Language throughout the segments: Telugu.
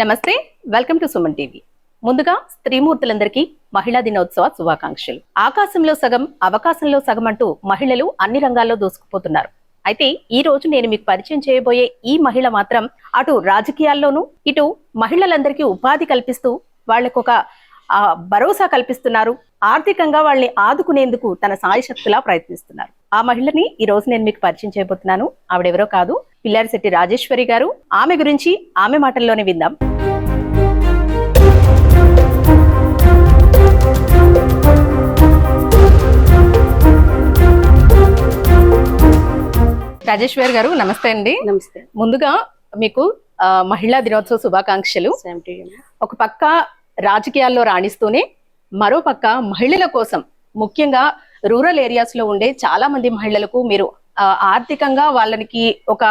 నమస్తే, వెల్కమ్ టు సుమన్ టీవీ. ముందుగా స్త్రీమూర్తులందరికీ మహిళా దినోత్సవ శుభాకాంక్షలు. ఆకాశంలో సగం అవకాశంలో సగం అంటూ మహిళలు అన్ని రంగాల్లో దూసుకుపోతున్నారు. అయితే ఈ రోజు నేను మీకు పరిచయం చేయబోయే ఈ మహిళ మాత్రం అటు రాజకీయాల్లోనూ ఇటు మహిళలందరికీ ఉపాధి కల్పిస్తూ వాళ్లకు ఒక భరోసా కల్పిస్తున్నారు. ఆర్థికంగా వాళ్ళని ఆదుకునేందుకు తన సాయశక్తులా ప్రయత్నిస్తున్నారు. ఆ మహిళని ఈ రోజు నేను మీకు పరిచయం చేయబోతున్నాను. ఆవిడెవరో కాదు, పిల్లారిశెట్టి రాజేశ్వరి గారు. ఆమె గురించి ఆమె మాటల్లోనే విందాం. రాజేశ్వరి గారు నమస్తే అండి. నమస్తే. ముందుగా మీకు మహిళా దినోత్సవ శుభాకాంక్షలు. ఒక పక్క రాజకీయాల్లో రాణిస్తూనే మరో పక్క మహిళల కోసం, ముఖ్యంగా రూరల్ ఏరియాస్ లో ఉండే చాలా మంది మహిళలకు మీరు ఆర్థికంగా వాళ్ళకి ఒక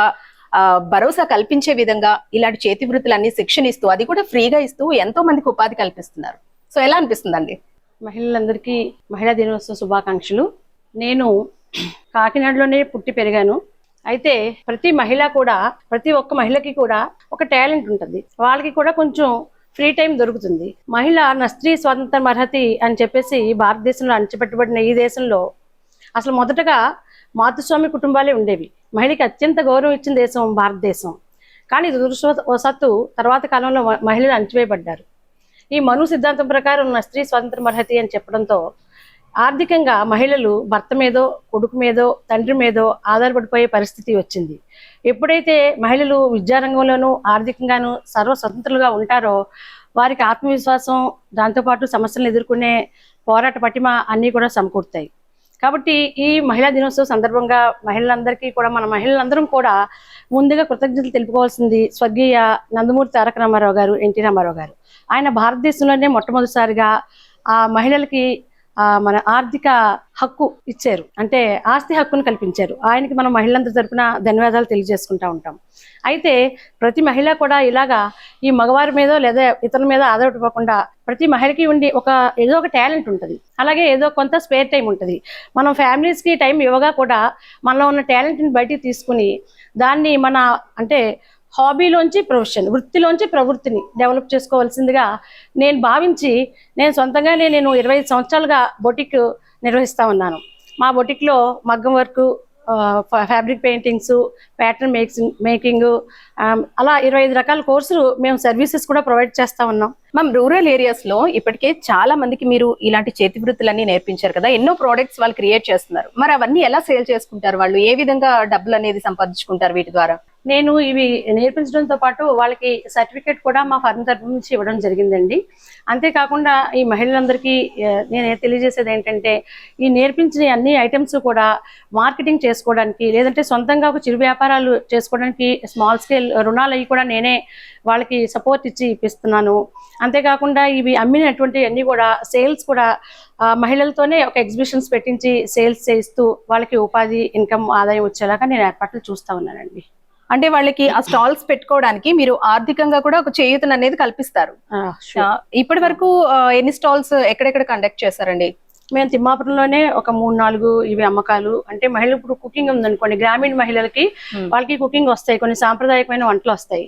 భరోసా కల్పించే విధంగా ఇలాంటి చేతి వృత్తులన్నీ శిక్షణ ఇస్తూ, అది కూడా ఫ్రీగా ఇస్తూ ఎంతో మందికి ఉపాధి కల్పిస్తున్నారు. సో ఎలా అనిపిస్తుందండి? మహిళలందరికీ మహిళా దినోత్సవ శుభాకాంక్షలు. నేను కాకినాడలోనే పుట్టి పెరిగాను. అయితే ప్రతి మహిళ కూడా, ప్రతి ఒక్క మహిళకి కూడా ఒక టాలెంట్ ఉంటుంది. వాళ్ళకి కూడా కొంచెం ఫ్రీ టైం దొరుకుతుంది. మహిళ స్త్రీ స్వాతంత్రం అర్హతి అని చెప్పేసి భారతదేశంలో అణచిపెట్టబడిన ఈ దేశంలో అసలు మొదటగా మాతృస్వామి కుటుంబాలే ఉండేవి. మహిళకి అత్యంత గౌరవం ఇచ్చిన దేశం భారతదేశం. కానీ దురదృష్టవశాత్తు తర్వాత కాలంలో మహిళలు అణచివేయబడ్డారు. ఈ మను సిద్ధాంతం ప్రకారం స్త్రీ స్వాతంత్రం అర్హతి అని చెప్పడంతో ఆర్థికంగా మహిళలు భర్త మీదో, కొడుకు మీదో, తండ్రి మీదో ఆధారపడిపోయే పరిస్థితి వచ్చింది. ఎప్పుడైతే మహిళలు విద్యారంగంలోనూ ఆర్థికంగానూ సర్వస్వతంత్రులుగా ఉంటారో వారికి ఆత్మవిశ్వాసం, దాంతోపాటు సమస్యలను ఎదుర్కొనే పోరాట పటిమ అన్నీ కూడా సమకూరుతాయి. కాబట్టి ఈ మహిళా దినోత్సవం సందర్భంగా మహిళలందరికీ కూడా, మన మహిళలందరం కూడా ముందుగా కృతజ్ఞతలు తెలుపుకోవాల్సింది స్వర్గీయ నందమూరి తారక రామారావు గారు, ఎన్టీ రామారావు గారు. ఆయన భారతదేశంలోనే మొట్టమొదటిసారిగా ఆ మహిళలకి మన ఆర్థిక హక్కు ఇచ్చారు, అంటే ఆస్తి హక్కును కల్పించారు. ఆయనకి మనం మహిళలందరి తరపున ధన్యవాదాలు తెలియజేసుకుంటా ఉంటాం. అయితే ప్రతి మహిళ కూడా ఇలాగా ఈ మగవారి మీద లేదా ఇతరుల మీద ఆధారపడకుండా ప్రతి మహిళకి ఉండి ఏదో ఒక టాలెంట్ ఉంటుంది. అలాగే ఏదో కొంత స్పేర్ టైం ఉంటుంది. మనం ఫ్యామిలీస్కి టైం ఇవ్వగా కూడా మనలో ఉన్న టాలెంట్ని బయటికి తీసుకుని దాన్ని మన అంటే హాబీలోంచి ప్రొఫెషన్, వృత్తిలోంచి ప్రవృత్తిని డెవలప్ చేసుకోవాల్సిందిగా నేను భావించి, నేను సొంతంగానే 25 సంవత్సరాలుగా బొటిక్ నిర్వహిస్తూ ఉన్నాను. మా బొటిక్లో మగ్గం work, fabric paintings, pattern making, అలా 25 రకాల కోర్సులు మేము సర్వీసెస్ కూడా ప్రొవైడ్ చేస్తూ ఉన్నాం. మ్యామ్, రూరల్ ఏరియాస్ లో ఇప్పటికే చాలా మందికి మీరు ఇలాంటి చేతి వృత్తులన్నీ నేర్పించారు కదా, ఎన్నో ప్రోడక్ట్స్ వాళ్ళు క్రియేట్ చేస్తున్నారు. మరి అవన్నీ ఎలా సేల్ చేసుకుంటారు? వాళ్ళు ఏ విధంగా డబ్బులు అనేది సంపాదించుకుంటారు వీటి ద్వారా? నేను ఇవి నేర్పించడంతో పాటు వాళ్ళకి సర్టిఫికేట్ కూడా మా ఫర్మ్ తరపు నుంచి ఇవ్వడం జరిగిందండి. అంతేకాకుండా ఈ మహిళలందరికీ నేను తెలియజేసేది ఏంటంటే, ఈ నేర్పించిన అన్ని ఐటమ్స్ కూడా మార్కెటింగ్ చేసుకోవడానికి, లేదంటే సొంతంగా ఒక చిరు వ్యాపారాలు చేసుకోవడానికి స్మాల్ స్కేల్ రుణాలు అవి కూడా నేనే వాళ్ళకి సపోర్ట్ ఇచ్చి ఇప్పిస్తున్నాను. అంతేకాకుండా ఇవి అమ్మినటువంటి అన్ని కూడా సేల్స్ కూడా మహిళలతోనే ఒక ఎగ్జిబిషన్స్ పెట్టించి సేల్స్ చేయిస్తూ వాళ్ళకి ఉపాధి, ఇన్కమ్, ఆదాయం వచ్చేలాగా నేను ఏర్పాట్లు చూస్తూ ఉన్నానండి. అంటే వాళ్ళకి ఆ స్టాల్స్ పెట్టుకోవడానికి మీరు ఆర్థికంగా కూడా ఒక చేయూతను అనేది కల్పిస్తారు. ఇప్పటి వరకు ఎన్ని స్టాల్స్ ఎక్కడెక్కడ కండక్ట్ చేశారండి? మేము తిమ్మాపురంలోనే ఒక 3-4 ఇవి అమ్మకాలు. అంటే మహిళలు ఇప్పుడు కుకింగ్ ఉందనుకోండి, గ్రామీణ మహిళలకి వాళ్ళకి కుకింగ్ వస్తాయి, కొన్ని సాంప్రదాయకమైన వంటలు వస్తాయి.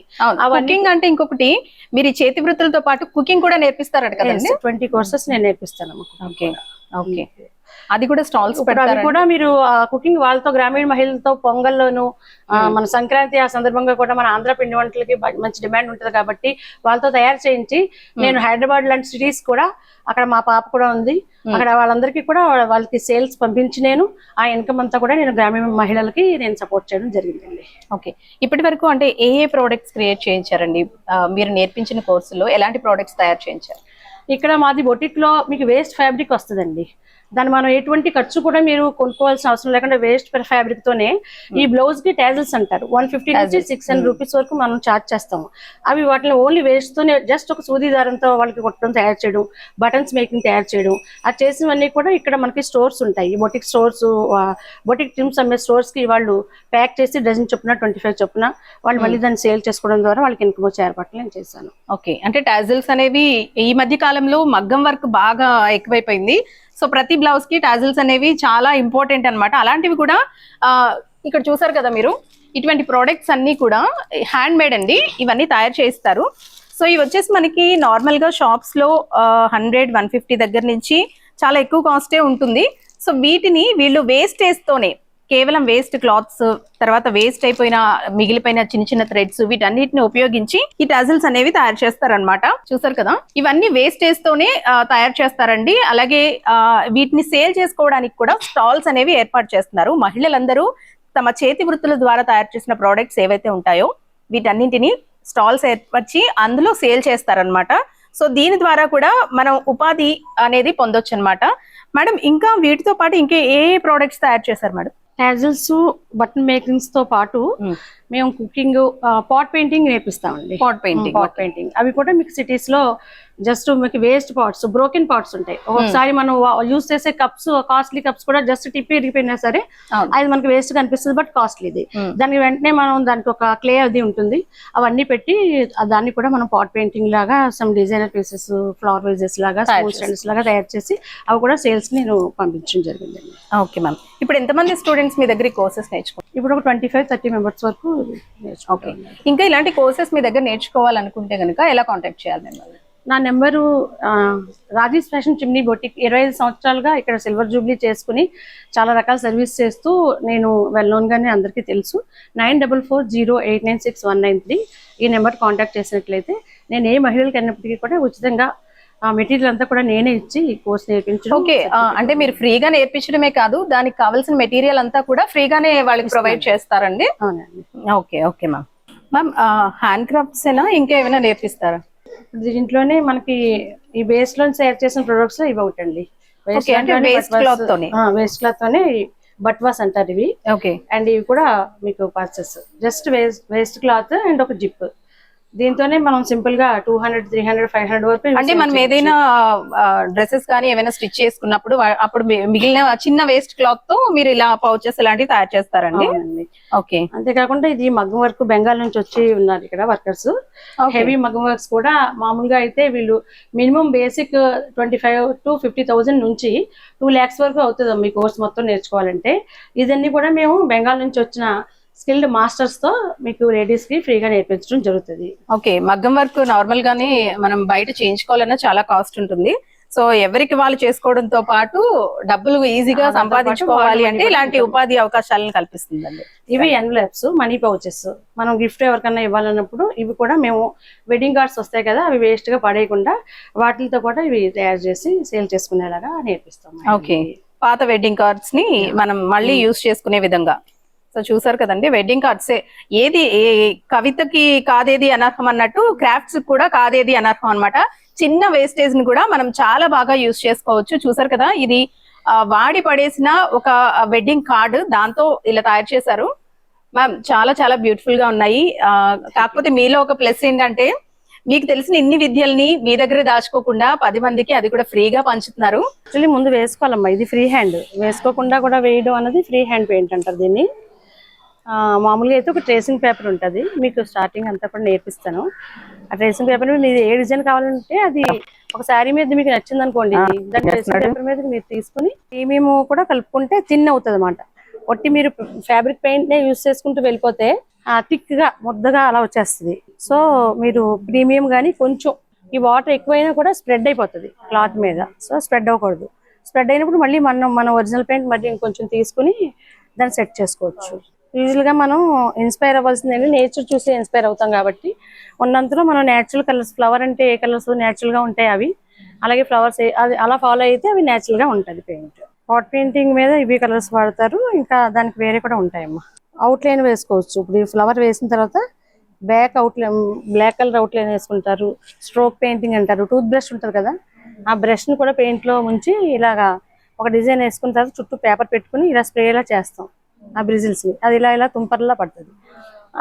కుకింగ్ అంటే ఇంకొకటి, మీరు ఈ చేతి వృత్తులతో పాటు కుకింగ్ కూడా నేర్పిస్తారట కదండి? 20 కోర్సెస్ నేను నేర్పిస్తాను. ఓకే ఓకే, అది కూడా స్టాల్స్ అది కూడా మీరు కుకింగ్ వాళ్ళతో, గ్రామీణ మహిళలతో పొంగల్లోను, మన సంక్రాంతి ఆ సందర్భంగా కూడా మన ఆంధ్ర పిండి వంటలకి మంచి డిమాండ్ ఉంటుంది కాబట్టి వాళ్ళతో తయారు చేయించి నేను హైదరాబాద్ లాంటి సిటీస్ కూడా, అక్కడ మా పాప కూడా ఉంది, అక్కడ వాళ్ళందరికీ కూడా వాళ్ళకి సేల్స్ పంపించి నేను ఆ ఇన్కమ్ అంతా కూడా నేను గ్రామీణ మహిళలకి నేను సపోర్ట్ చేయడం జరిగిందండి. ఓకే, ఇప్పటి వరకు అంటే ఏ ప్రోడక్ట్స్ క్రియేట్ చేయించారండి? మీరు నేర్పించిన కోర్సులో ఎలాంటి ప్రోడక్ట్స్ తయారు చేయించారు? ఇక్కడ మాది బొటిక్ లో మీకు వేస్ట్ ఫ్యాబ్రిక్ వస్తుందండి. దాన్ని మనం ఎటువంటి ఖర్చు కూడా మీరు కొనుక్కోవాల్సిన అవసరం లేకుండా వేస్ట్ ఫ్యాబ్రిక్ తోనే ఈ బ్లౌజ్ కి టాజిల్స్ అంటారు, 150 నుంచి 600 రూపీస్ వరకు మనం చార్జ్ చేస్తాము. అవి వాటిని ఓన్లీ వేస్ట్ తోనే జస్ట్ ఒక సూది దారంతో వాళ్ళకి కుట్టడం, తయారు చేయడం, బటన్స్ మేకింగ్ తయారు చేయడం, అది చేసినవన్నీ కూడా ఇక్కడ మనకి స్టోర్స్ ఉంటాయి. బొటిక్ స్టోర్స్, బొటిక్ టిమ్స్ అమ్మే స్టోర్స్ కి వాళ్ళు ప్యాక్ చేసి డజన్ చొప్పున 25 చొప్పున వాళ్ళు మళ్ళీ దాన్ని సేల్ చేసుకోవడం ద్వారా వాళ్ళకి ఇన్కమ్ వచ్చే ఏర్పాట్లు నేను చేశాను. ఓకే, అంటే టాజిల్స్ అనేవి ఈ మధ్య కాలంలో మగ్గం వర్క్ బాగా ఎక్కువైపోయింది. సో ప్రతి బ్లౌజ్ కి టాజిల్స్ అనేవి చాలా ఇంపార్టెంట్ అన్నమాట. అలాంటివి కూడా ఇక్కడ చూసారు కదా మీరు, ఇటువంటి ప్రోడక్ట్స్ అన్ని కూడా హ్యాండ్ మేడ్ అండి, ఇవన్నీ తయారు చేస్తారు. సో ఇవి వచ్చేసి మనకి నార్మల్ గా షాప్స్ లో 100-150 దగ్గర నుంచి చాలా ఎక్కువ కాస్టే ఉంటుంది. సో వీటిని వీళ్ళు వేస్టేజ్ తోనే, కేవలం వేస్ట్ క్లాత్స్, తర్వాత వేస్ట్ అయిపోయిన మిగిలిపోయిన చిన్న చిన్న థ్రెడ్స్, వీటన్నిటిని ఉపయోగించి ఈ టజిల్స్ అనేవి తయారు చేస్తారనమాట. చూసారు కదా, ఇవన్నీ వేస్టేజ్ తోనే తయారు చేస్తారండి. అలాగే వీటిని సేల్ చేసుకోవడానికి కూడా స్టాల్స్ అనేవి ఏర్పాటు చేస్తున్నారు. మహిళలందరూ తమ చేతి వృత్తుల ద్వారా తయారు చేసిన ప్రోడక్ట్స్ ఏవైతే ఉంటాయో వీటన్నింటిని స్టాల్స్ ఏర్పరిచి అందులో సేల్ చేస్తారనమాట. సో దీని ద్వారా కూడా మనం ఉపాధి అనేది పొందొచ్చు అనమాట. మేడం, ఇంకా వీటితో పాటు ఇంకా ఏ ప్రోడక్ట్స్ తయారు చేశారు మేడం? టాజిల్స్, బటన్ మేకింగ్స్ తో పాటు మేము కుకింగ్, పాట్ పెయింటింగ్ నేర్పిస్తామండి. పాట్ పెయింటింగ్ అవి కూడా మీకు సిటీస్ లో జస్ట్ మీకు వేస్ట్ పాట్స్, బ్రోకెన్ పాట్స్ ఉంటాయి. ఒకసారి మనం యూజ్ చేసే కప్స్, కాస్ట్లీ కప్స్ కూడా జస్ట్ టిప్పి ఇరిగిపోయినా సరే అది మనకి వేస్ట్ కనిపిస్తుంది, బట్ కాస్ట్లీది. దానికి వెంటనే మనం దానికి ఒక క్లే అది ఉంటుంది, అవన్నీ పెట్టి దాన్ని కూడా మనం పాట్ పెయింటింగ్ లాగా some designer pieces, flower wages లాగా, స్టాండ్స్ లాగా తయారు చేసి అవి కూడా సేల్స్ కి నేను పంపించడం జరిగింది. ఓకే మ్యామ్, ఇప్పుడు ఎంతమంది స్టూడెంట్స్ మీ దగ్గర కోర్సెస్ నేర్చుకుంటారు? ఇప్పుడు ఒక 25-30 మెంబర్స్ వరకు. ఓకే, ఇంకా ఇలాంటి కోర్సెస్ మీ దగ్గర నేర్చుకోవాలనుకుంటే కనుక ఎలా కాంటాక్ట్ చేయాలి మిమ్మల్ని? నా number Rajesh fashion chimney boutique. 25 సంవత్సరాలుగా ఇక్కడ సిల్వర్ జూబ్లీ చేసుకుని చాలా రకాల సర్వీస్ చేస్తూ నేను వెల్ నోన్ గానే అందరికీ తెలుసు. 9440896193 ఈ నెంబర్ కాంటాక్ట్ చేసినట్లయితే నేను ఏ మహిళలకు అయినప్పటికీ కూడా ఉచితంగా మెటీరియల్ అంతా కూడా నేనే ఇచ్చి ఈ కోర్స్ నేర్పించడం. ఓకే, అంటే మీరు ఫ్రీగా నేర్పించడమే కాదు, దానికి కావాల్సిన మెటీరియల్ అంతా కూడా ఫ్రీగానే వాళ్ళకి ప్రొవైడ్ చేస్తారండి? అవునండి. Okay okay ma'am. Ma'am, hand crafts ఏనా ఇంకా ఏమైనా నేర్పిస్తారా? దీంట్లోనే మనకి ఈ బేస్ లో తయారు చేసిన ప్రొడక్ట్స్ ఇవి ఒకటండి. వేస్ట్ క్లాత్ తోనే బట్వాస్ అంటారు ఇవి. ఓకే, అండ్ ఇవి కూడా మీకు purchase just waste cloth and ఒక జిప్. దీంతోనే మనం సింపుల్ గా 200-300-500 వరకు. అంటే మనం ఏదైనా డ్రెస్సెస్ కానీ ఏమైనా స్టిచ్ చేసుకున్నప్పుడు అప్పుడు మిగిలిన చిన్న వేస్ట్ క్లాత్ తో మీరు ఇలా పౌచెస్ ఇలాంటివి తయారు చేస్తారండి? ఓకే, అంతేకాకుండా ఇది మగ్గం వర్క్ బెంగాల్ నుంచి వచ్చి ఉన్నారు ఇక్కడ వర్కర్స్. హెవీ మగ్గం వర్క్స్ కూడా మామూలుగా అయితే వీళ్ళు మినిమం బేసిక్ 25,000-50,000 నుంచి 2 lakhs వరకు అవుతుంది మీ కోర్స్ మొత్తం నేర్చుకోవాలంటే. ఇదన్నీ కూడా మేము బెంగాల్ నుంచి వచ్చిన స్కిల్డ్ మాస్టర్స్ తో మీకు లేడీస్ కి ఫ్రీగా నేర్పించడం జరుగుతుంది. ఓకే, మగ్గం వర్క్ నార్మల్ గానే మనం బయట చేయించుకోవాలన్నా చాలా కాస్ట్ ఉంటుంది. సో ఎవరికి వాళ్ళు చేసుకోవడంతో పాటు డబ్బులు ఈజీగా సంపాదించుకోవాలి అంటే ఇలాంటి ఉపాధి అవకాశాలను కల్పిస్తుందండి. ఇవి ఎన్వలప్స్, మనీ పౌచెస్, మనం గిఫ్ట్ ఎవరికన్నా ఇవ్వాలన్నప్పుడు ఇవి కూడా మేము వెడ్డింగ్ కార్డ్స్ వస్తాయి కదా, అవి వేస్ట్ గా పడేయకుండా వాటితో కూడా ఇవి తయారు చేసి సేల్ చేసుకునేలాగా నేర్పిస్తాం. ఓకే, పాత వెడ్డింగ్ కార్డ్స్ ని మనం మళ్ళీ యూజ్ చేసుకునే విధంగా. సో చూసారు కదండి, వెడ్డింగ్ కార్డ్సే ఏది కవితకి కాదేది అనర్హం అన్నట్టు క్రాఫ్ట్స్ కూడా కాదేది అనర్హం అన్నమాట. చిన్న వేస్టేజ్ ని కూడా మనం చాలా బాగా యూజ్ చేసుకోవచ్చు. చూసారు కదా, ఇది వాడి పడేసిన ఒక వెడ్డింగ్ కార్డ్, దాంతో ఇలా తయారు చేశారు. మ్యామ్, చాలా చాలా బ్యూటిఫుల్ గా ఉన్నాయి. కాకపోతే మీలో ఒక ప్లస్ ఏంటంటే మీకు తెలిసిన ఇన్ని విద్యల్ని మీ దగ్గర దాచుకోకుండా 10 మందికి అది కూడా ఫ్రీగా పంచుతున్నారు. యాక్చువల్లీ ముందు వేసుకోవాలమ్మా, ఇది ఫ్రీ హ్యాండ్. వేసుకోకుండా కూడా వేయడం అనేది ఫ్రీ హ్యాండ్ పెయింట్ అంటారు దీన్ని. మామూలుగా అయితే ఒక ట్రేసింగ్ పేపర్ ఉంటుంది, మీకు స్టార్టింగ్ అంతా కూడా నేర్పిస్తాను. ఆ ట్రేసింగ్ పేపర్ మీరు ఏ డిజైన్ కావాలంటే అది ఒక శారీ మీద మీకు నచ్చింది అనుకోండి, దాని ట్రేసింగ్ పేపర్ మీద మీరు తీసుకుని మేము కూడా కలుపుకుంటే థిన్ అవుతుంది అన్నమాట. ఒట్టి మీరు ఫ్యాబ్రిక్ పెయింట్ నే యూజ్ చేసుకుంటూ వెళ్ళిపోతే థిక్ గా ముద్దగా అలా వచ్చేస్తుంది. సో మీరు ప్రీమియం కానీ కొంచెం ఈ వాటర్ ఎక్కువైనా కూడా స్ప్రెడ్ అయిపోతుంది క్లాత్ మీద. సో స్ప్రెడ్ అవ్వకూడదు. స్ప్రెడ్ అయినప్పుడు మళ్ళీ మన ఒరిజినల్ పెయింట్ మళ్ళీ ఇంకొంచెం తీసుకుని దాన్ని సెట్ చేసుకోవచ్చు. యూజువల్ గా మనం ఇన్స్పైర్ అవ్వాల్సింది నేచర్ చూసి ఇన్స్పైర్ అవుతాం కాబట్టి ఉన్నంతలో మనం నేచురల్ కలర్స్, ఫ్లవర్ అంటే ఏ కలర్స్ నేచురల్ గా ఉంటాయి అవి, అలాగే ఫ్లవర్స్ అది అలా ఫాలో అయితే అవి నేచురల్ గా ఉంటుంది పెయింట్. పాట్ పెయింటింగ్ మీద ఇవి కలర్స్ వాడతారు, ఇంకా దానికి వేరే కూడా ఉంటాయమ్మా. అవుట్ లైన్ వేసుకోవచ్చు. ఇప్పుడు ఈ ఫ్లవర్ వేసిన తర్వాత back outline, black colour outline వేసుకుంటారు. స్ట్రోక్ పెయింటింగ్ అంటారు. టూత్ బ్రష్ ఉంటుంది కదా, ఆ బ్రష్ ని కూడా పెయింట్ లో ముంచి ఇలాగా ఒక డిజైన్ వేసుకున్న తర్వాత చుట్టూ పేపర్ పెట్టుకుని ఇలా స్ప్రేలా చేస్తాం ఆ బ్రిజిల్స్ ని. అది ఇలా ఇలా తుంపర్లా పడుతుంది.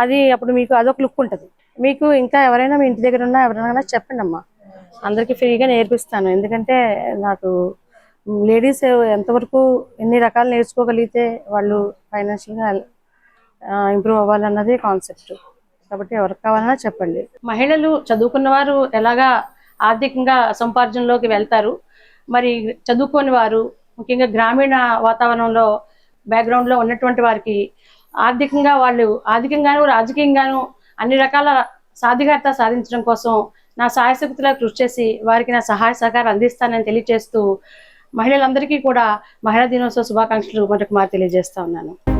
అది అప్పుడు మీకు అదొక లుక్ ఉంటుంది. మీకు ఇంకా ఎవరైనా మీ ఇంటి దగ్గర ఉన్నా ఎవరైనా చెప్పండి అమ్మా, అందరికి ఫ్రీగా నేర్పిస్తాను. ఎందుకంటే నాకు లేడీస్ ఎంతవరకు ఎన్ని రకాలు నేర్చుకోగలిగితే వాళ్ళు ఫైనాన్షియల్ గా ఇంప్రూవ్ అవ్వాలన్నది కాన్సెప్ట్. కాబట్టి ఎవరికి కావాలన్నా చెప్పండి. మహిళలు చదువుకున్న వారు ఎలాగా ఆర్థికంగా సంపార్జనలోకి వెళ్తారు, మరి చదువుకోని వారు ముఖ్యంగా గ్రామీణ వాతావరణంలో బ్యాక్గ్రౌండ్ లో ఉన్నటువంటి వారికి ఆర్థికంగాను రాజకీయంగాను అన్ని రకాల సాధికారత సాధించడం కోసం నా సాయశక్తులా కృషి చేసి వారికి నా సహాయ సహకారం అందిస్తానని తెలియజేస్తూ మహిళలందరికీ కూడా మహిళా దినోత్సవ శుభాకాంక్షలు మరొక మారు తెలియజేస్తా ఉన్నాను.